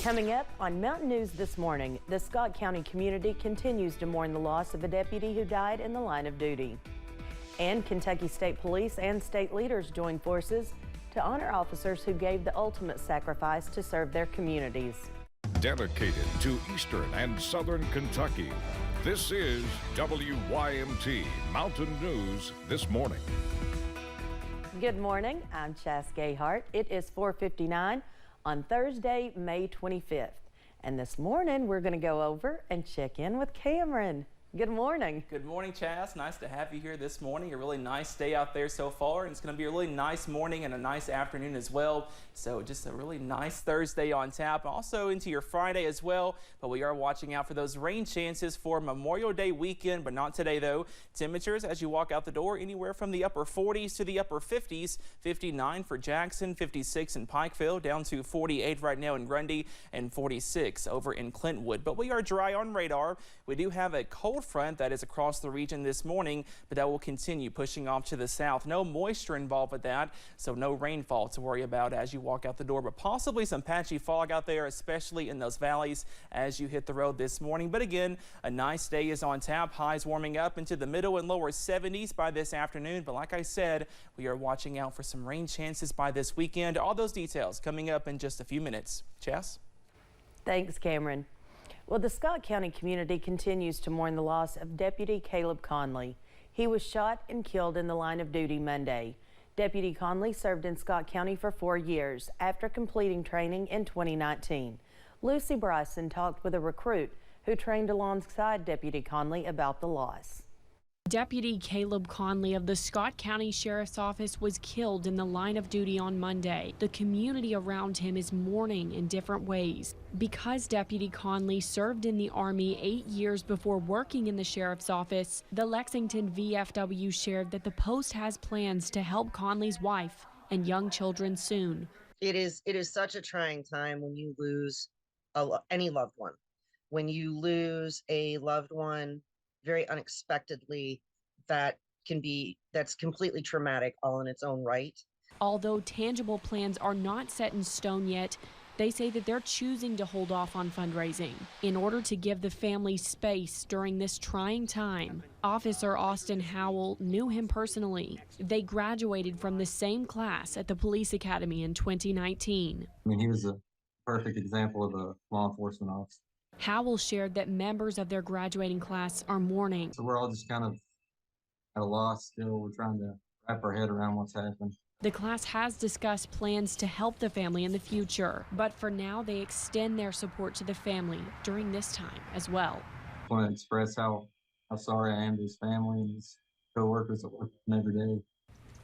Coming up on Mountain News this morning, the Scott County community continues to mourn the loss of a deputy who died in the line of duty. And Kentucky State Police and state leaders join forces to honor officers who gave the ultimate sacrifice to serve their communities. Dedicated to Eastern and Southern Kentucky, this is WYMT Mountain News this morning. Good morning, I'm Chas Gayhart. It is 4:59 on Thursday, May 25th. And this morning, we're going to go over and check in with Cameron. Good morning. Good morning, Chas. Nice to have you here this morning. A really nice day out there so far, and it's going to be a really nice morning and a nice afternoon as well. So just a really nice Thursday on tap. Also into your Friday as well, but we are watching out for those rain chances for Memorial Day weekend, but not today though. Temperatures as you walk out the door anywhere from the upper 40s to the upper 50s. 59 for Jackson, 56 in Pikeville, down to 48 right now in Grundy, and 46 over in Clintwood. But we are dry on radar. We do have a cold front that is across the region this morning, but that will continue pushing off to the south. No moisture involved with that, so no rainfall to worry about as you walk out the door, but possibly some patchy fog out there, especially in those valleys as you hit the road this morning. But again, a nice day is on tap. Highs warming up into the middle and lower 70s by this afternoon. But like I said, we are watching out for some rain chances by this weekend. All those details coming up in just a few minutes. Chas? Thanks, Cameron. Well, the Scott County community continues to mourn the loss of Deputy Caleb Conley. He was shot and killed in the line of duty Monday. Deputy Conley served in Scott County for 4 years after completing training in 2019. Lucy Bryson talked with a recruit who trained alongside Deputy Conley about the loss. Deputy Caleb Conley of the Scott County Sheriff's Office was killed in the line of duty on Monday. The community around him is mourning in different ways. Because Deputy Conley served in the Army 8 years before working in the Sheriff's Office, the Lexington VFW shared that the post has plans to help Conley's wife and young children soon. It is such a trying time when you lose any loved one. When you lose a loved one very unexpectedly, that's completely traumatic all in its own right. Although tangible plans are not set in stone yet, they say that they're choosing to hold off on fundraising in order to give the family space during this trying time. Officer Austin Howell knew him personally. They graduated from the same class at the police academy in 2019. I mean, he was a perfect example of a law enforcement officer. Howell shared that members of their graduating class are mourning. So we're all just kind of at a loss still. We're trying to wrap our head around what's happened. The class has discussed plans to help the family in the future, but for now they extend their support to the family during this time as well. I want to express how sorry I am to his family and his co-workers that work with him every day.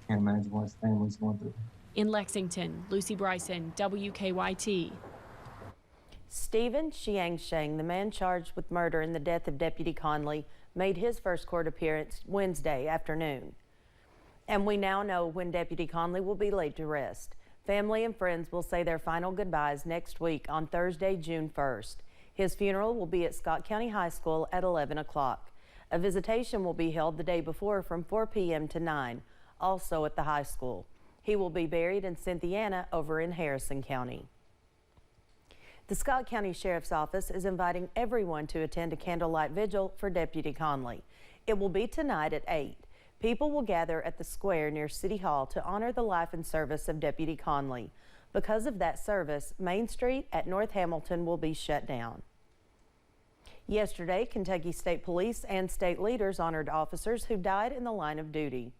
Can't imagine what his family's going through. In Lexington, Lucy Bryson, WKYT. Stephen Xiangsheng, the man charged with murder in the death of Deputy Conley, made his first court appearance Wednesday afternoon. And we now know when Deputy Conley will be laid to rest. Family and friends will say their final goodbyes next week on Thursday, June 1st. His funeral will be at Scott County High School at 11 o'clock. A visitation will be held the day before from 4 p.m. to 9, also at the high school. He will be buried in Cynthiana over in Harrison County. The Scott County Sheriff's Office is inviting everyone to attend a candlelight vigil for Deputy Conley. It will be tonight at 8. People will gather at the square near City Hall to honor the life and service of Deputy Conley. Because of that service, Main Street at North Hamilton will be shut down. Yesterday, Kentucky State Police and state leaders honored officers who died in the line of duty.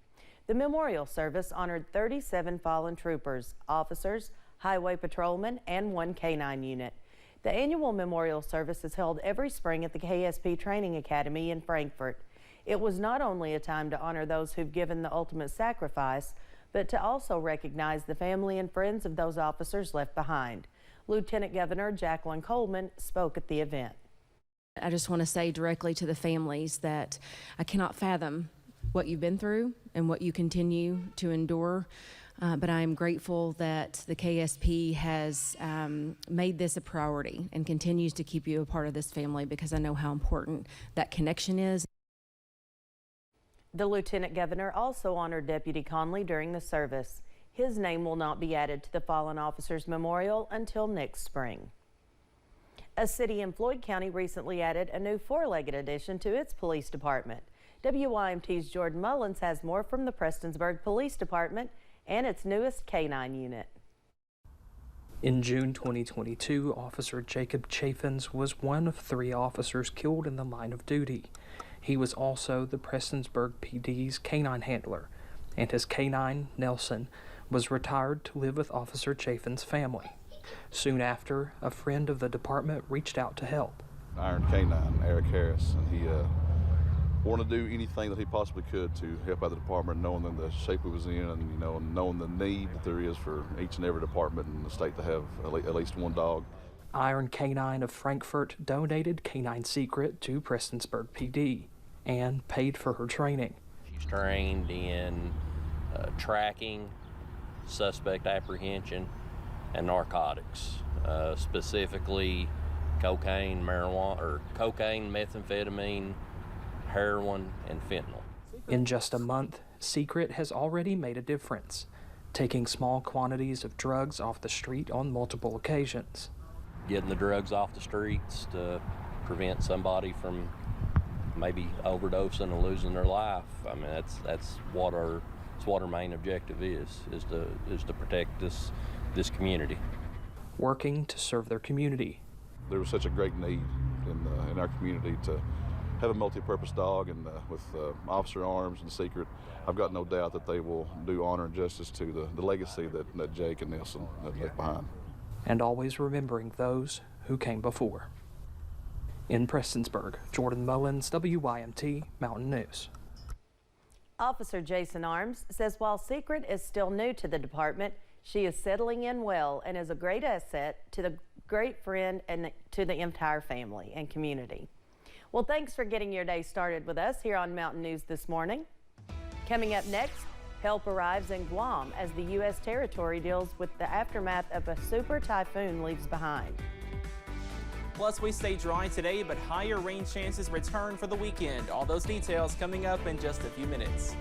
The memorial service honored 37 fallen troopers, officers, highway patrolmen, and 1 K9 unit. The annual memorial service is held every spring at the KSP Training Academy in Frankfort. It was not only a time to honor those who've given the ultimate sacrifice, but to also recognize the family and friends of those officers left behind. Lieutenant Governor Jacqueline Coleman spoke at the event. I just want to say directly to the families that I cannot fathom what you've been through and what you continue to endure. But I am grateful that the KSP has made this a priority and continues to keep you a part of this family, because I know how important that connection is. The Lieutenant Governor also honored Deputy Conley during the service. His name will not be added to the fallen officers memorial until next spring. A city in Floyd County recently added a new four-legged addition to its police department. WYMT's Jordan Mullins has more from the Prestonsburg Police Department and its newest K9 unit. In June 2022, Officer Jacob Chaffins was one of 3 officers killed in the line of duty. He was also the Prestonsburg PD's K9 handler, and his K9, Nelson, was retired to live with Officer Chaffins' family. Soon after, a friend of the department reached out to help. Iron K9, Eric Harris, and he wanted to do anything that he possibly could to help out the department, knowing in the shape we was in, and knowing the need that there is for each and every department in the state to have at least one dog. Iron K9 of Frankfort donated K9 Secret to Prestonsburg PD and paid for her training. She's trained in tracking, suspect apprehension, and narcotics, specifically cocaine, marijuana, or cocaine, methamphetamine, heroin, and fentanyl. In just a month, Secret has already made a difference, taking small quantities of drugs off the street on multiple occasions. Getting the drugs off the streets to prevent somebody from maybe overdosing and losing their life. I mean, that's what our main objective is to protect this community. Working to serve their community. There was such a great need in our community to have a multi-purpose dog, and with Officer Arms and Secret, I've got no doubt that they will do honor and justice to the legacy that Jake and Nelson have left behind. And always remembering those who came before. In Prestonsburg, Jordan Mullins, WYMT Mountain News. Officer Jason Arms says while Secret is still new to the department, she is settling in well and is a great asset to the great friend and to the entire family and community. Well, thanks for getting your day started with us here on Mountain News this morning. Coming up next, help arrives in Guam as the U.S. territory deals with the aftermath of a super typhoon leaves behind. Plus, we stay dry today, but higher rain chances return for the weekend. All those details coming up in just a few minutes.